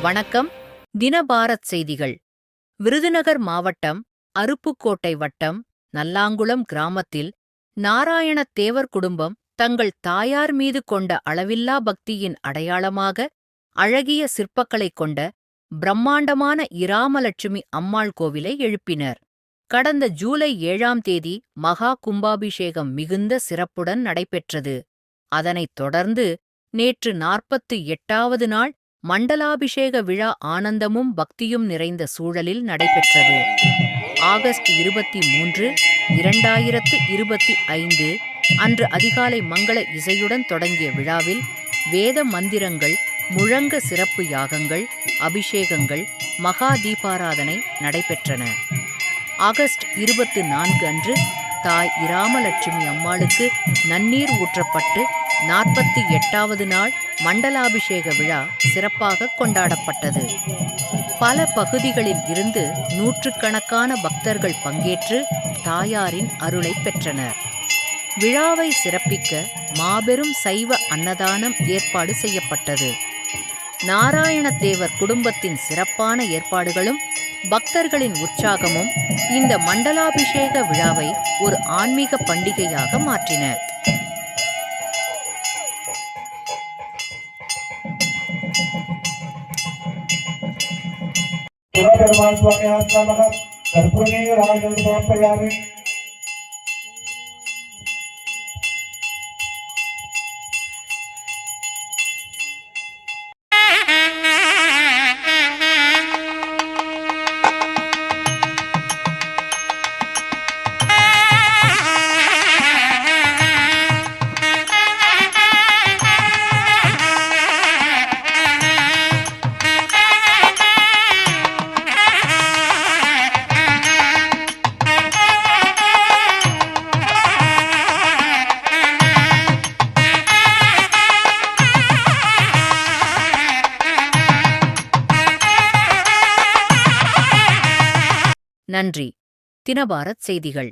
வணக்கம். தினபாரத் செய்திகள். விருதுநகர் மாவட்டம் அருப்புக்கோட்டை வட்டம் நல்லாங்குளம் கிராமத்தில் நாராயணத் தேவர் குடும்பம் தங்கள் தாயார் மீது கொண்ட அளவில்லா பக்தியின் அடையாளமாக அழகிய சிற்பக்கலை கொண்ட பிரம்மாண்டமான இராமலட்சுமி அம்மாள் கோவிலை எழுப்பினர். கடந்த ஜூலை 7ஆம் தேதி மகா கும்பாபிஷேகம் மிகுந்த சிறப்புடன் நடைபெற்றது. அதனைத் தொடர்ந்து நேற்று 48வது நாள் மண்டலாபிஷேக விழா ஆனந்தமும் பக்தியும் நிறைந்த சூழலில் நடைபெற்றது. ஆகஸ்ட் 23, 2025 அன்று அதிகாலை மங்கள இசையுடன் தொடங்கிய விழாவில் வேத மந்திரங்கள் முழங்க சிறப்பு யாகங்கள், அபிஷேகங்கள், மகா தீபாராதனை நடைபெற்றன. ஆகஸ்ட் 24 அன்று தாய் இராமலட்சுமி அம்மாளுக்கு நன்னீர் ஊற்றப்பட்டு 48வது நாள் மண்டலாபிஷேக விழா சிறப்பாக கொண்டாடப்பட்டது. பல பகுதிகளில் இருந்து நூற்றுக்கணக்கான பக்தர்கள் பங்கேற்று தாயாரின் அருளை பெற்றனர். விழாவை சிறப்பிக்க மாபெரும் சைவ அன்னதானம் ஏற்பாடு செய்யப்பட்டது. நாராயணத்தேவர் குடும்பத்தின் சிறப்பான ஏற்பாடுகளும் பக்தர்களின் உற்சாகமும் இந்த மண்டலாபிஷேக விழாவை ஒரு ஆன்மீக பண்டிகையாக மாற்றின. நன்றி. தினபாரத் செய்திகள்.